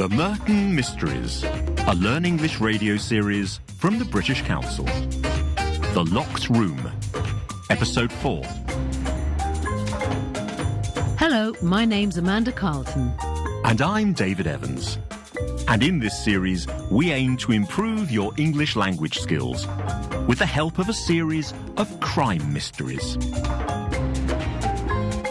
The Merton Mysteries, a Learn English radio series from the British Council. The Locked Room, Episode 4. Hello, my name's Amanda Carlton. And I'm David Evans. And in this series, we aim to improve your English language skills with the help of a series of crime mysteries.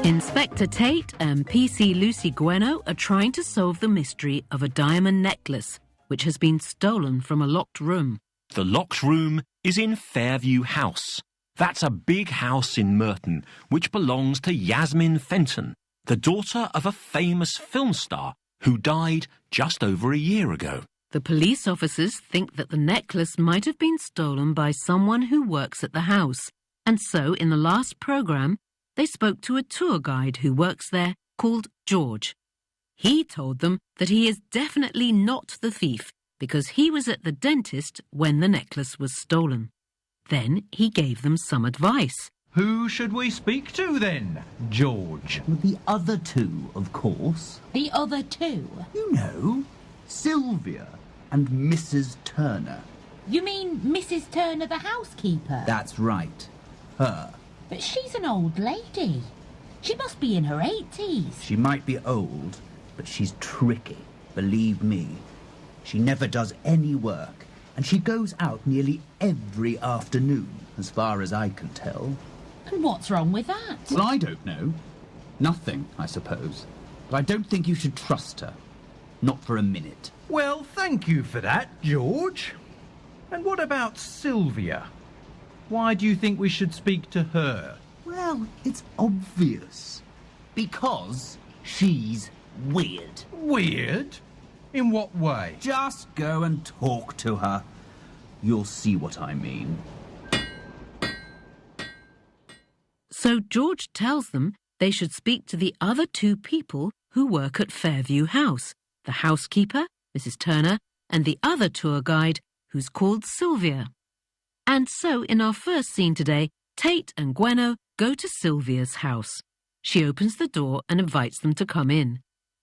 Inspector Tate and PC Lucy Gueno are trying to solve the mystery of a diamond necklace which has been stolen from a locked room. The locked room is in Fairview House. That's a big house in Merton which belongs to Yasmin Fenton, the daughter of a famous film star who died just over a year ago. The police officers think that the necklace might have been stolen by someone who works at the house, and so in the last programme they spoke to a tour guide who works there called George. He told them that he is definitely not the thief because he was at the dentist when the necklace was stolen. Then he gave them some advice. Who should we speak to then, George? The other two, of course. The other two? You know, Sylvia and Mrs. Turner. You mean Mrs. Turner, the housekeeper? That's right. Her. But she's an old lady. She must be in her 80s. She might be old, but she's tricky, believe me. She never does any work, and she goes out nearly every afternoon, as far as I can tell. And what's wrong with that? Well, I don't know. Nothing, I suppose. But I don't think you should trust her. Not for a minute. Well, thank you for that, George. And what about Sylvia? Why do you think we should speak to her? Well, it's obvious. Because she's weird. Weird? In what way? Just go and talk to her. You'll see what I mean. So George tells them they should speak to the other two people who work at Fairview House, the housekeeper, Mrs. Turner, and the other tour guide, who's called Sylvia. And so in our first scene today, Tate and Gueno go to Sylvia's house. She opens the door and invites them to come in.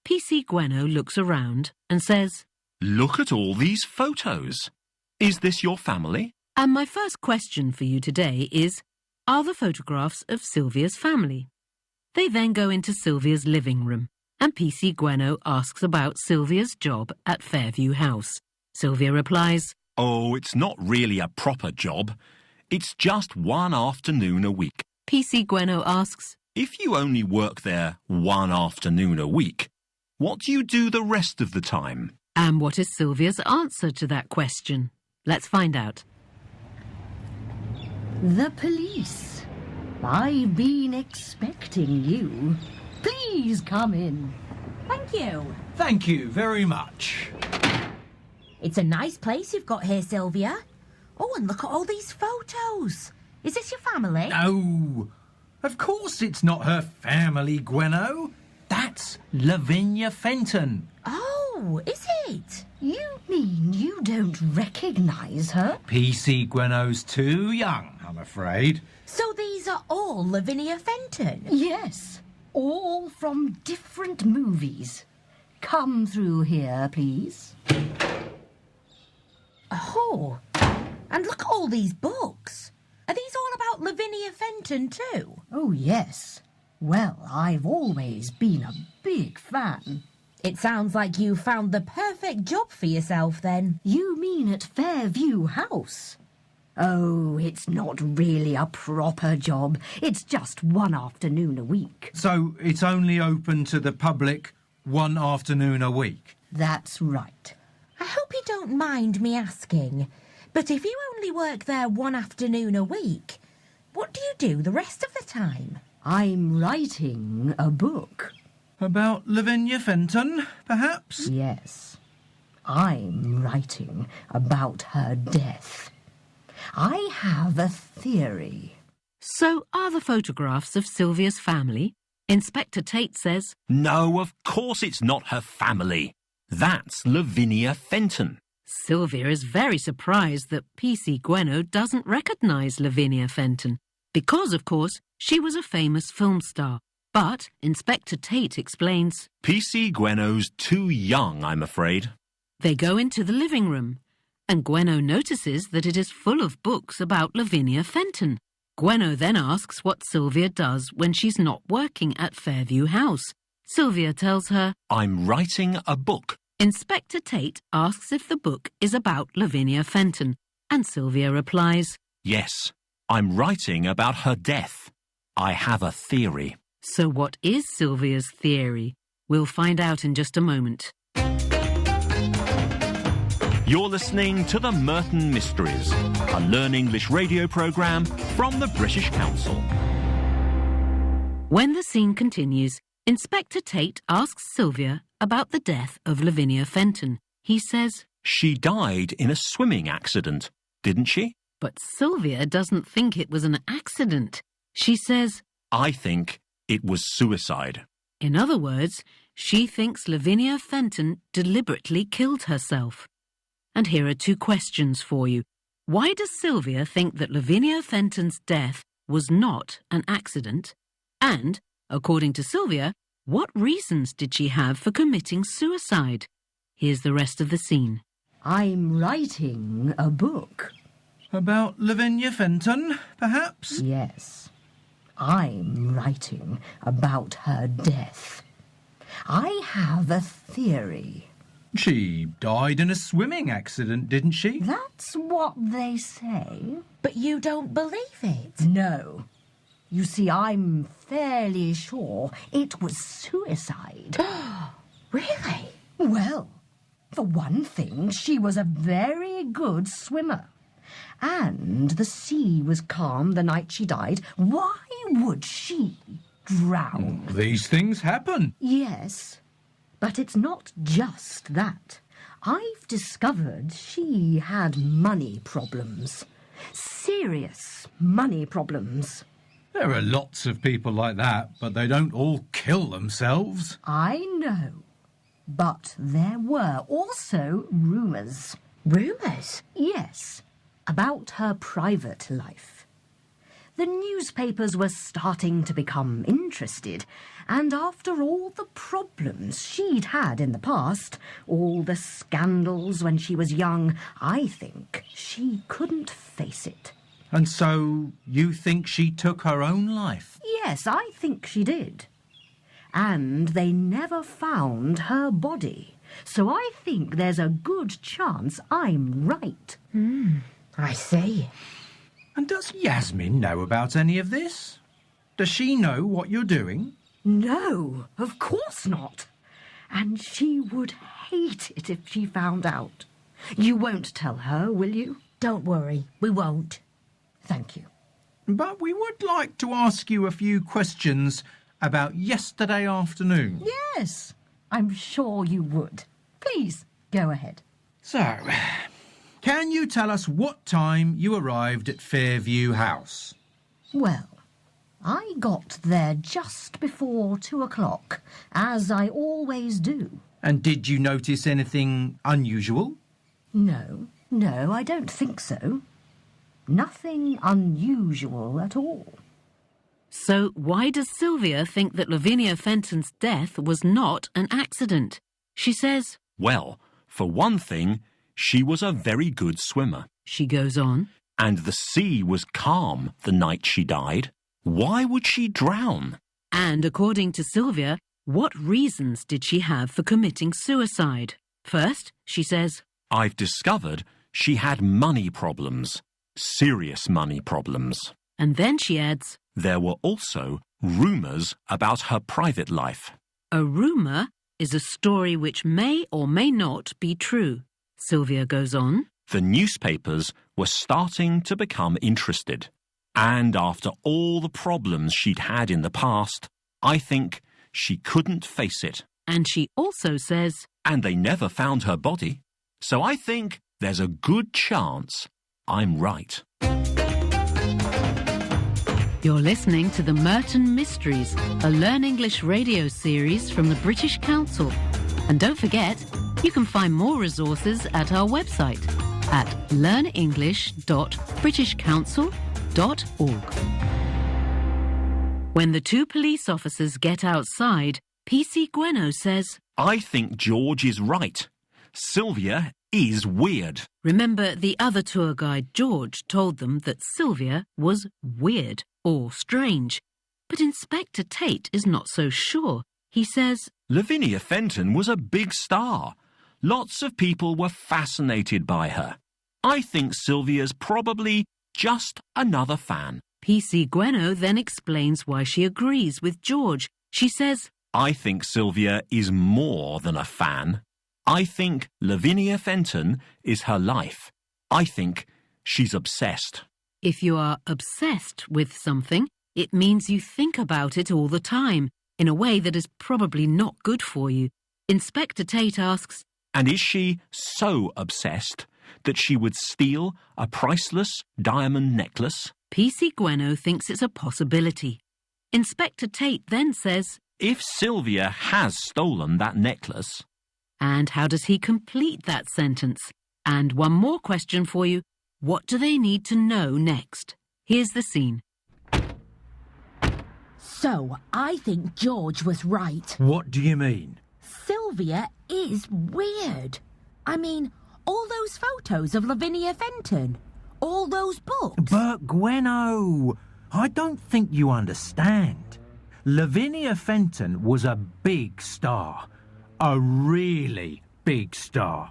PC Gueno looks around and says, Look at all these photos. Is this your family? And my first question for you today is, are the photographs of Sylvia's family? They then go into Sylvia's living room, and PC Gueno asks about Sylvia's job at Fairview House. Sylvia replies, Oh, it's not really a proper job. It's just one afternoon a week. PC Gueno asks, If you only work there one afternoon a week, what do you do the rest of the time? And what is Sylvia's answer to that question? Let's find out. The police. I've been expecting you. Please come in. Thank you. Thank you very much. It's a nice place you've got here, Sylvia. Oh, and look at all these photos. Is this your family? No, of course it's not her family, Gueno. That's Lavinia Fenton. Oh, is it? You mean you don't recognise her? PC Gueno's too young, I'm afraid. So these are all Lavinia Fenton? Yes, all from different movies. Come through here, please. Oh, and look at all these books. Are these all about Lavinia Fenton too? Oh, yes. Well, I've always been a big fan. It sounds like you found the perfect job for yourself then. You mean at Fairview House? Oh, it's not really a proper job. It's just one afternoon a week. So it's only open to the public one afternoon a week? That's right. I hope you don't mind me asking, but if you only work there one afternoon a week, what do you do the rest of the time? I'm writing a book. About Lavinia Fenton, perhaps? Yes. I'm writing about her death. I have a theory. So are the photographs of Sylvia's family? Inspector Tate says, No, of course it's not her family. That's Lavinia Fenton. Sylvia is very surprised that PC Gueno doesn't recognise Lavinia Fenton because, of course, she was a famous film star. But Inspector Tate explains, PC Gweno's too young, I'm afraid. they go into the living room, and Gweno notices that it is full of books about Lavinia Fenton. Gweno then asks what Sylvia does when she's not working at Fairview House. Sylvia tells her, I'm writing a book. Inspector Tate asks if the book is about Lavinia Fenton, and Sylvia replies, Yes, I'm writing about her death. I have a theory. So what is Sylvia's theory? We'll find out in just a moment. You're listening to the Merton Mysteries, a Learn English radio programme from the British Council. When the scene continues, Inspector Tate asks Sylvia about the death of Lavinia Fenton. He says, She died in a swimming accident, didn't she? but Sylvia doesn't think it was an accident. She says, I think it was suicide. in other words, she thinks Lavinia Fenton deliberately killed herself. And here are two questions for you. Why does Sylvia think that Lavinia Fenton's death was not an accident? And, according to Sylvia, what reasons did she have for committing suicide? Here's the rest of the scene. I'm writing a book. About Lavinia Fenton, perhaps? Yes, I'm writing about her death. I have a theory. She died in a swimming accident, didn't she? That's what they say. But you don't believe it. No. You see, I'm fairly sure it was suicide. Really? Well, for one thing, she was a very good swimmer. And the sea was calm the night she died. Why would she drown? These things happen. Yes, but it's not just that. I've discovered she had money problems. Serious money problems. There are lots of people like that, but they don't all kill themselves. I know. But there were also rumours. Rumours? Yes, about her private life. The newspapers were starting to become interested, and after all the problems she'd had in the past, all the scandals when she was young, I think she couldn't face it. And so you think she took her own life? Yes, I think she did. And they never found her body. So I think there's a good chance I'm right. I see. And does Yasmin know about any of this? Does she know what you're doing? No, of course not. And she would hate it if she found out. You won't tell her, will you? Don't worry, we won't. Thank you. But we would like to ask you a few questions about yesterday afternoon. Yes, I'm sure you would. Please, go ahead. So, can you tell us what time you arrived at Fairview House? Well, I got there just before 2 o'clock, as I always do. And did you notice anything unusual? No, I don't think so. Nothing unusual at all. So why does Sylvia think that Lavinia Fenton's death was not an accident? She says, Well, for one thing, she was a very good swimmer. she goes on, And the sea was calm the night she died. Why would she drown? and according to Sylvia, what reasons did she have for committing suicide? First, she says, I've discovered she had money problems. Serious money problems. and then she adds, There were also rumours about her private life. a rumour is a story which may or may not be true. Sylvia goes on, The newspapers were starting to become interested. And after all the problems she'd had in the past, I think she couldn't face it. and she also says, And they never found her body. So I think there's a good chance I'm right. You're listening to the Merton Mysteries, a Learn English radio series from the British Council. And don't forget, you can find more resources at our website at learnenglish.britishcouncil.org. When the two police officers get outside, PC Gweno says, I think George is right. Sylvia is weird. Remember, the other tour guide, George, told them that Sylvia was weird or strange. But Inspector Tate is not so sure. He says, Lavinia Fenton was a big star. Lots of people were fascinated by her. I think Sylvia's probably just another fan. PC Gweno then explains why she agrees with George. She says, I think Sylvia is more than a fan. I think Lavinia Fenton is her life. I think she's obsessed. If you are obsessed with something, it means you think about it all the time, in a way that is probably not good for you. Inspector Tate asks, And is she so obsessed that she would steal a priceless diamond necklace? PC Gweno thinks it's a possibility. Inspector Tate then says, If Sylvia has stolen that necklace... And how does he complete that sentence? And one more question for you. What do they need to know next? Here's the scene. So, I think George was right. What do you mean? Sylvia is weird. I mean, all those photos of Lavinia Fenton. All those books. But Gweno, I don't think you understand. Lavinia Fenton was a big star. A really big star.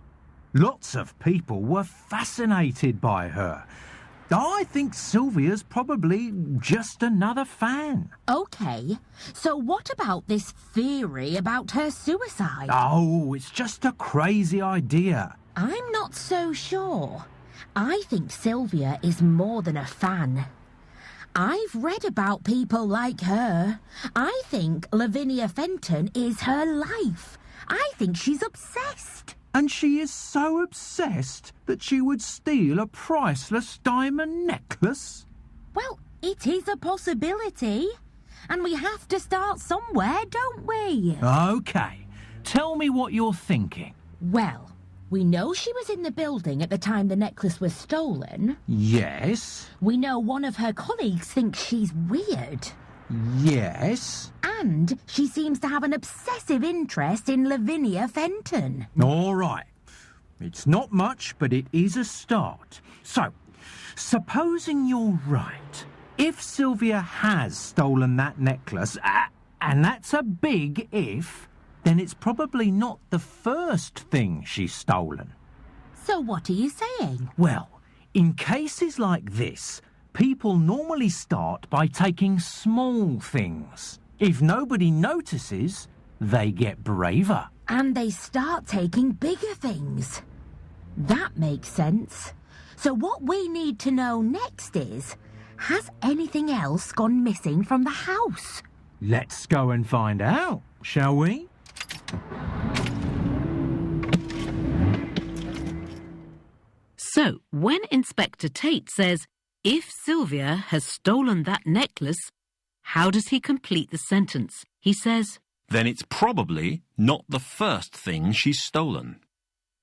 Lots of people were fascinated by her. I think Sylvia's probably just another fan. OK, so what about this theory about her suicide? Oh, it's just a crazy idea. I'm not so sure. I think Sylvia is more than a fan. I've read about people like her. I think Lavinia Fenton is her life. I think she's obsessed. And she is so obsessed that she would steal a priceless diamond necklace? Well, it is a possibility. And we have to start somewhere, don't we? OK. Tell me what you're thinking. Well, we know she was in the building at the time the necklace was stolen. Yes. We know one of her colleagues thinks she's weird. Yes. And she seems to have an obsessive interest in Lavinia Fenton. All right. It's not much, but it is a start. So, supposing you're right, if Sylvia has stolen that necklace, and that's a big if, then it's probably not the first thing she's stolen. So what are you saying? Well, in cases like this, people normally start by taking small things. If nobody notices, they get braver. And they start taking bigger things. That makes sense. So what we need to know next is, has anything else gone missing from the house? Let's go and find out, shall we? So, when Inspector Tate says, if Sylvia has stolen that necklace, how does he complete the sentence? He says, Then it's probably not the first thing she's stolen.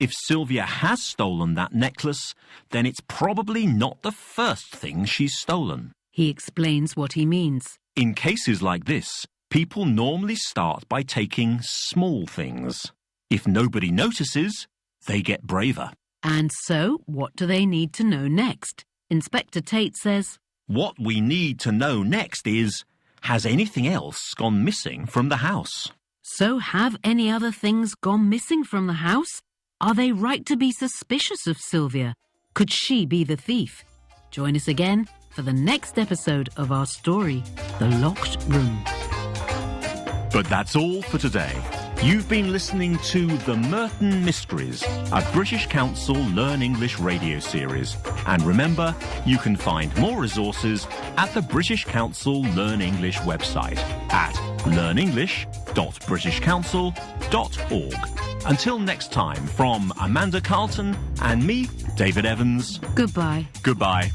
If Sylvia has stolen that necklace, then it's probably not the first thing she's stolen. He explains what he means. In cases like this, people normally start by taking small things. If nobody notices, they get braver. And so, what do they need to know next? Inspector Tate says, What we need to know next is, has anything else gone missing from the house? So have any other things gone missing from the house? Are they right to be suspicious of Sylvia? Could she be the thief? Join us again for the next episode of our story, The Locked Room. But that's all for today. You've been listening to The Merton Mysteries, a British Council Learn English radio series. And remember, you can find more resources at the British Council Learn English website at learnenglish.britishcouncil.org. Until next time, from Amanda Carlton and me, David Evans. Goodbye. Goodbye.